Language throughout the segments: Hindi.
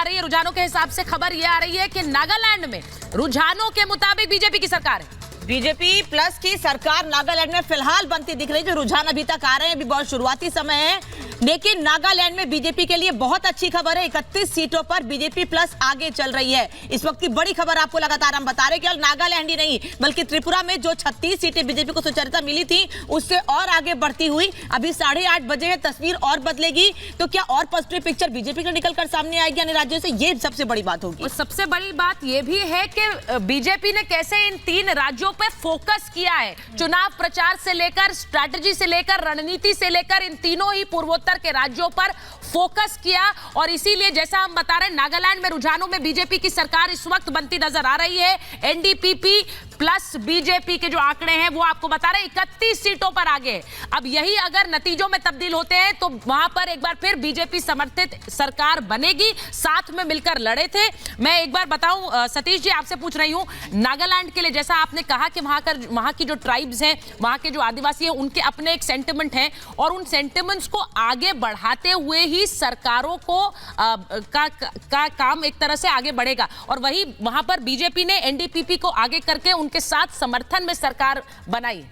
रही है, रुझानों के हिसाब से खबर ये आ रही है कि नागालैंड में रुझानों के मुताबिक बीजेपी की सरकार है। बीजेपी प्लस की सरकार नागालैंड में फिलहाल बनती दिख रही है। जो रुझान अभी तक आ रहे हैं, अभी बहुत शुरुआती समय है, लेकिन नागालैंड में बीजेपी के लिए बहुत अच्छी खबर है। 31 सीटों पर बीजेपी प्लस आगे चल रही है। इस वक्त की बड़ी खबर आपको लगातार हम बता रहे हैं कि नागालैंड ही नहीं बल्कि त्रिपुरा में जो 36 सीटें बीजेपी को सुचरिता मिली थी उससे और आगे बढ़ती हुई अभी 8:30 बजे है, तस्वीर और बदलेगी। तो क्या और पॉजिटिव पिक्चर बीजेपी का निकलकर सामने आएगी अन्य राज्यों से, ये सबसे बड़ी बात होगी। और सबसे बड़ी बात यह भी है कि बीजेपी ने कैसे इन 3 राज्यों पे फोकस किया है। चुनाव प्रचार से लेकर स्ट्रैटेजी से लेकर रणनीति से लेकर इन तीनों ही पूर्वोत्तर के राज्यों पर फोकस किया। और इसीलिए जैसा हम बता रहे हैं, नागालैंड में रुझानों में बीजेपी की सरकार इस वक्त बनती नजर आ रही है। एनडीपीपी प्लस बीजेपी के जो आंकड़े हैं वो आपको बता रहे हैं 31 सीटों पर आगे। अब यही अगर नतीजों में तब्दील होते हैं तो वहां पर एक बार फिर बीजेपी समर्थित सरकार बनेगी। साथ में मिलकर लड़े थे। मैं एक बार बताऊं सतीश जी, आपसे पूछ रही हूं, नागालैंड के लिए जैसा आपने कहा कि वहां की जो ट्राइब्स हैं, वहां के जो आदिवासी हैं, उनके अपने एक सेंटिमेंट हैं और उन सेंटिमेंट्स को आगे बढ़ाते हुए ही सरकारों को का काम एक तरह से आगे बढ़ेगा। और वही वहां पर बीजेपी ने एनडीपीपी को आगे करके उनके साथ समर्थन में सरकार बनाई।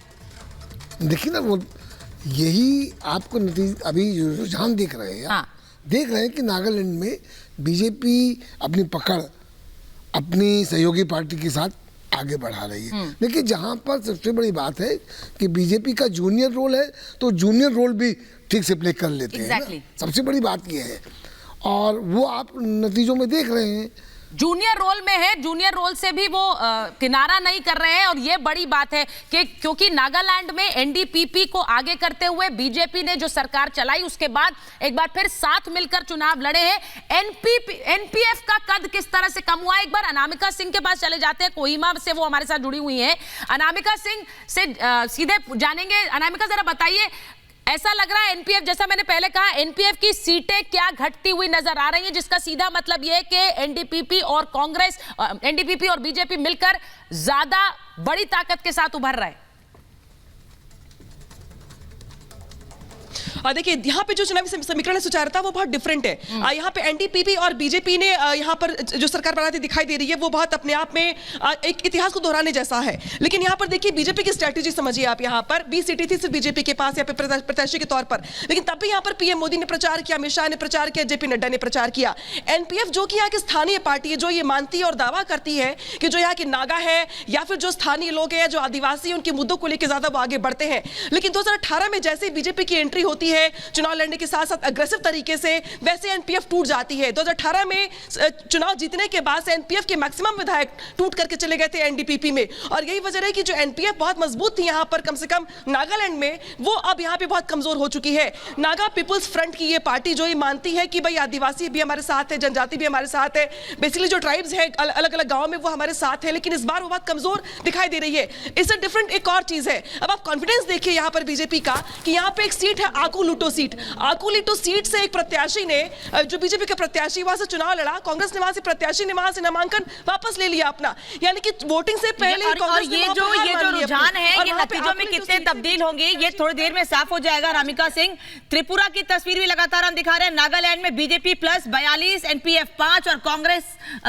देखिए ना, वो यही आपको नतीजा अभी रुझान देख रहे हैं। हाँ। देख रहे हैं कि नागालैंड में बीजेपी अपनी पकड़ अपनी सहयोगी पार्टी के साथ आगे बढ़ा रही है। लेकिन जहां पर सबसे बड़ी बात है कि बीजेपी का जूनियर रोल है तो जूनियर रोल भी ठीक से प्ले कर लेते हैं। सबसे बड़ी बात यह है और वो आप नतीजों में देख रहे हैं। जूनियर रोल में है, जूनियर रोल से भी वो किनारा नहीं कर रहे हैं। और ये बड़ी बात है कि क्योंकि नागालैंड में एनडीपीपी को आगे करते हुए बीजेपी ने जो सरकार चलाई उसके बाद एक बार फिर साथ मिलकर चुनाव लड़े हैं। एनपीएफ का कद किस तरह से कम हुआ, एक बार अनामिका सिंह के पास चले जाते हैं। कोहिमा से वो हमारे साथ जुड़ी हुई हैं। अनामिका सिंह से सीधे जानेंगे। अनामिका, जरा बताइए, ऐसा लग रहा है एनपीएफ, जैसा मैंने पहले कहा, एनपीएफ की सीटें क्या घटती हुई नजर आ रही हैं, जिसका सीधा मतलब यह है कि एनडीपीपी और कांग्रेस, एनडीपीपी और बीजेपी मिलकर ज्यादा बड़ी ताकत के साथ उभर रहे हैं। देखिए, यहाँ पे जो चुनावी समीकरण सुचारता वो बहुत डिफरेंट है। यहाँ पे एनडीपीपी और बीजेपी ने यहाँ पर जो सरकार बनाती दिखाई दे रही है वो बहुत अपने आप में एक इतिहास को दोहराने जैसा है। लेकिन यहाँ पर देखिए, बीजेपी की स्ट्रैटेजी समझिए आप। यहाँ पर 20 सीटें थी सिर्फ बीजेपी के पास, यहाँ पे प्रत्याशी के तौर पर। लेकिन तब भी यहाँ पर पीएम मोदी ने प्रचार किया, अमित शाह ने प्रचार किया, जेपी नड्डा ने प्रचार किया। एनपीएफ जो कि यहाँ की स्थानीय पार्टी है, जो ये मानती है और दावा करती है कि जो यहाँ के नागा है या फिर जो स्थानीय लोग हैं, जो आदिवासी हैं, उनके मुद्दों को लेकर ज्यादा वो आगे बढ़ते हैं। लेकिन 2018 में जैसे बीजेपी की एंट्री होती है चुनाव लड़ने के साथ साथ अग्रेसिव तरीके से, वैसे एनपीएफ टूट जाती है। 2018 में चुनाव जीतने के बाद से एनपीएफ के मैक्सिमम विधायक टूट करके चले गए थे एनडीपीपी में। और यही वजह है कि जो एनपीएफ बहुत मजबूत थी यहाँ पर, कम से कम नागालैंड में, वो अब यहाँ पे बहुत कमजोर हो चुकी है। नागा पीपुल्स फ्रंट की ये पार्टी जो ये मानती है कि भाई आदिवासी भी हमारे साथ है, जनजाति भी हमारे साथ है, बेसिकली जो ट्राइब्स है अलग अलग गाँव में वो हमारे साथ है, लेकिन इस बार वो बहुत कमजोर दिखाई दे रही है। इससे डिफरेंट एक और चीज है। अब आप कॉन्फिडेंस देखिए यहाँ पर बीजेपी का कि यहाँ पे एक सीट है आकुलिटो सीट। आकुलिटो सीट से एक प्रत्याशी ने, जो बीजेपी का प्रत्याशी, वहां से चुनाव लड़ा। कांग्रेस ने वहां से प्रत्याशी ने वहां से नामांकन वापस ले लिया अपना, यानी कि वोटिंग से पहले और ये जो रुझान है ये नतीजों में कितने तब्दील होंगे ये थोड़ी देर में साफ हो जाएगा। रामिका सिंह, त्रिपुरा की तस्वीर भी लगातार हम दिखा रहे हैं। नागालैंड में बीजेपी प्लस 42, एनपीएफ 5 और कांग्रेस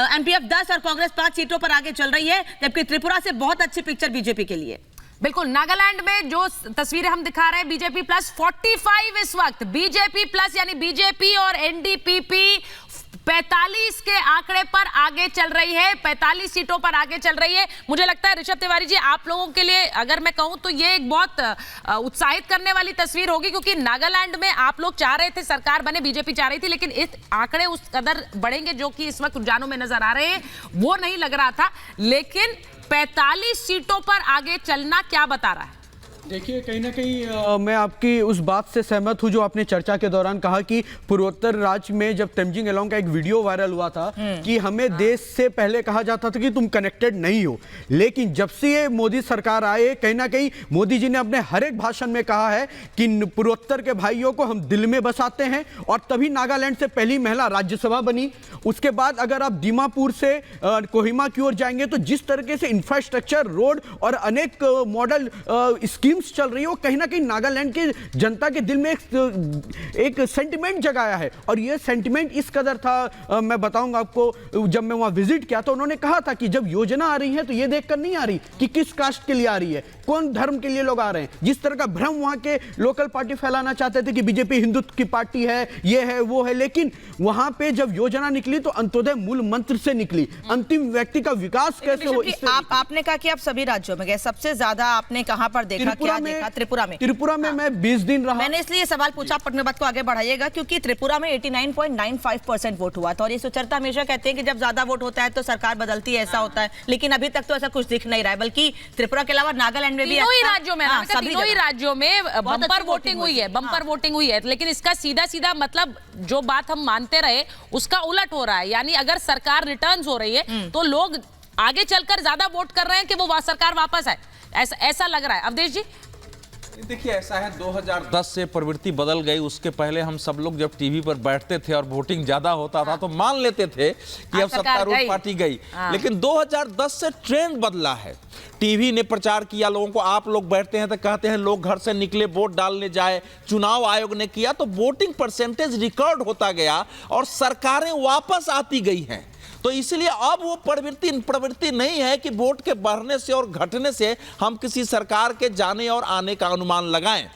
एनपीएफ 10 और कांग्रेस 5 सीटों पर आगे चल रही है, जबकि त्रिपुरा से बहुत अच्छी पिक्चर बीजेपी के लिए। बिल्कुल, नागालैंड में जो तस्वीरें हम दिखा रहे हैं, बीजेपी प्लस 45 इस वक्त, बीजेपी प्लस यानी बीजेपी और एनडीपीपी 45 के आंकड़े पर आगे चल रही है, 45 सीटों पर आगे चल रही है। मुझे लगता है ऋषभ तिवारी जी, आप लोगों के लिए अगर मैं कहूं तो ये एक बहुत उत्साहित करने वाली तस्वीर होगी, क्योंकि नागालैंड में आप लोग चाह रहे थे सरकार बने, बीजेपी चाह रही थी, लेकिन इस आंकड़े उस कदर बढ़ेंगे जो कि इस वक्त रुझानों में नजर आ रहे हैं वो नहीं लग रहा था। लेकिन 45 सीटों पर आगे चलना क्या बता रहा है? देखिए, कहीं ना कहीं मैं आपकी उस बात से सहमत हूं जो आपने चर्चा के दौरान कहा कि पूर्वोत्तर राज्य में जब तेमजिंग एलोंग का एक वीडियो वायरल हुआ था कि हमें देश से पहले कहा जाता था कि तुम कनेक्टेड नहीं हो, लेकिन जब से ये मोदी सरकार आए, कहीं ना कहीं मोदी जी ने अपने हर एक भाषण में कहा है कि पूर्वोत्तर के भाइयों को हम दिल में बसाते हैं। और तभी नागालैंड से पहली महिला राज्यसभा बनी। उसके बाद अगर आप दीमापुर से कोहिमा की ओर जाएंगे तो जिस तरीके से इंफ्रास्ट्रक्चर, रोड और अनेक मॉडल स्कीम मीम्स चल रही है वो कहीं ना कहीं नागालैंड के जनता के दिल में एक सेंटिमेंट जगाया है। और ये सेंटिमेंट इस कदर था, मैं बताऊंगा आपको, जब मैं वहां विजिट किया तो उन्होंने कहा था कि जब योजना आ रही है तो ये देखकर नहीं आ रही कि किस कास्ट के लिए आ रही है, कौन धर्म के लिए लोग आ रहे हैं। जिस तरह का भ्रम वहां के लोकल पार्टी फैलाना चाहते थे कि बीजेपी हिंदुत्व की पार्टी है, ये है वो है, लेकिन वहां पे जब योजना निकली तो अंत्योदय मूल मंत्र से निकली, अंतिम व्यक्ति का विकास कैसे हो। आपने कहा कि आप सभी राज्यों में गए, सबसे ज्यादा आपने कहां पर देखा, क्या देखा? त्रिपुरा में मैं 20 दिन रहा। मैंने इसलिए सवाल पूछा, अपने बात को आगे बढ़ाइएगा, क्योंकि त्रिपुरा में 89.95% वोट हुआ था और ये सुचरिता हमेशा कहते हैं कि जब ज्यादा वोट होता है तो सरकार बदलती है, ऐसा होता है, लेकिन अभी तक तो ऐसा कुछ दिख नहीं रहा है। बल्कि त्रिपुरा के अलावा नागालैंड में भी तीनों ही राज्यों में, तीनों ही राज्यों में बम्पर अच्छी वोटिंग हुई है, बम्पर वोटिंग हुई है। लेकिन इसका सीधा सीधा मतलब जो बात हम मानते रहे उसका उलट हो रहा है। यानी अगर सरकार रिटर्न्स हो रही है तो लोग आगे चलकर ज्यादा वोट कर रहे हैं कि वो सरकार वापस आए, ऐसा लग रहा है। अवधेश जी देखिए, ऐसा है 2010 से प्रवृत्ति बदल गई। उसके पहले हम सब लोग जब टीवी पर बैठते थे और वोटिंग ज्यादा होता था तो मान लेते थे कि अब सत्तारूढ़ पार्टी गई। लेकिन 2010 से ट्रेंड बदला है। टीवी ने प्रचार किया लोगों को, आप लोग बैठते हैं तो कहते हैं लोग घर से निकले वोट डालने जाए। चुनाव आयोग ने किया तो वोटिंग परसेंटेज रिकॉर्ड होता गया और सरकारें वापस आती गई हैं। तो इसलिए अब वो प्रवृत्ति नहीं है कि वोट के बढ़ने से और घटने से हम किसी सरकार के जाने और आने का अनुमान लगाएं।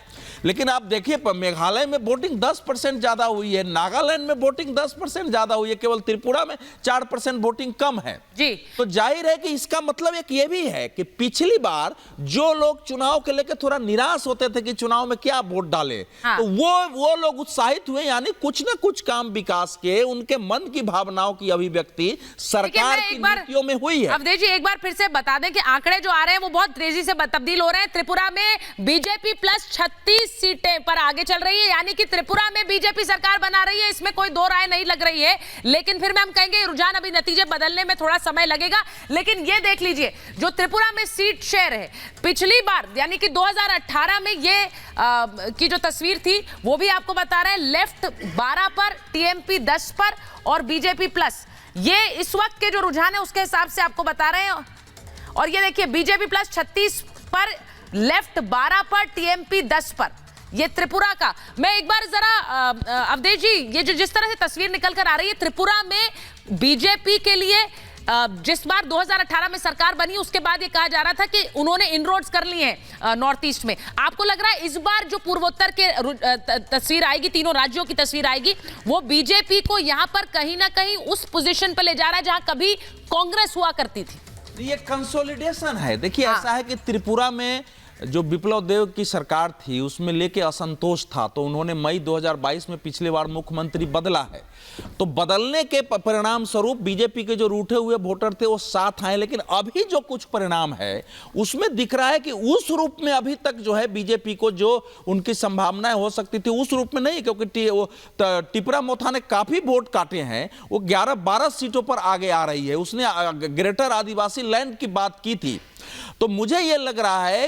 लेकिन आप देखिए, मेघालय में वोटिंग 10% ज्यादा हुई है, नागालैंड में वोटिंग 10% ज्यादा हुई है, केवल त्रिपुरा में 4% वोटिंग कम है जी। तो जाहिर है कि इसका मतलब एक ये भी है कि पिछली बार जो लोग चुनाव के लेकर थोड़ा निराश होते थे कि चुनाव में क्या वोट डाले, तो वो लोग उत्साहित हुए। यानी कुछ ना कुछ काम विकास के, उनके मन की भावनाओं की अभिव्यक्ति सरकार की नीतियों में हुई है। अवधेश जी एक बार फिर से बता दें कि आंकड़े जो आ रहे हैं वो बहुत तेजी से तब्दील हो रहे हैं। त्रिपुरा में बीजेपी प्लस 36 सीटें पर आगे चल रही है, यानी कि त्रिपुरा में बीजेपी सरकार बना रही है, इसमें कोई दो राय नहीं लग रही है। लेकिन फिर में हम कहेंगे रुझान अभी नतीजे बदलने में थोड़ा समय लगेगा। लेकिन ये देख लीजिए जो त्रिपुरा में सीट शेयर है, पिछली बार यानी कि 2018 में ये की जो तस्वीर थी वो भी आपको बता रहे हैं। लेफ्ट 12 पर, टीएमपी 10 पर और बीजेपी प्लस, ये इस वक्त के जो रुझान है उसके हिसाब से आपको बता रहे हैं। और ये देखिए बीजेपी प्लस 36 पर, लेफ्ट 12 पर, टीएमपी 10 पर, ये त्रिपुरा का। मैं एक बार जरा अवधेश जी, ये जो जिस तरह से तस्वीर निकल कर आ रही है त्रिपुरा में बीजेपी के लिए, जिस बार 2018 में सरकार बनी उसके बाद ये कहा जा रहा था कि उन्होंने इनरोड्स कर लिए हैं नॉर्थ ईस्ट में। आपको लग रहा है इस बार जो पूर्वोत्तर के तस्वीर आएगी, तीनों राज्यों की तस्वीर आएगी, वो बीजेपी को यहां पर कहीं ना कहीं उस पोजीशन पर ले जा रहा है जहां कभी कांग्रेस हुआ करती थी? ये कंसोलिडेशन है। देखिए ऐसा है कि त्रिपुरा में जो विप्लव देव की सरकार थी उसमें लेके असंतोष था, तो उन्होंने मई 2022 में पिछले बार मुख्यमंत्री बदला है। तो बदलने के परिणाम स्वरूप बीजेपी के जो रूठे हुए वोटर थे वो साथ आए। लेकिन अभी जो कुछ परिणाम है उसमें दिख रहा है कि उस रूप में अभी तक जो है बीजेपी को जो उनकी संभावनाएं हो सकती थी उस रूप में नहीं, क्योंकि टिपरा मोथा ने काफी वोट काटे हैं, वो 11-12 सीटों पर आगे आ रही है। उसने ग्रेटर आदिवासी लैंड की बात की थी। तो मुझे यह लग रहा है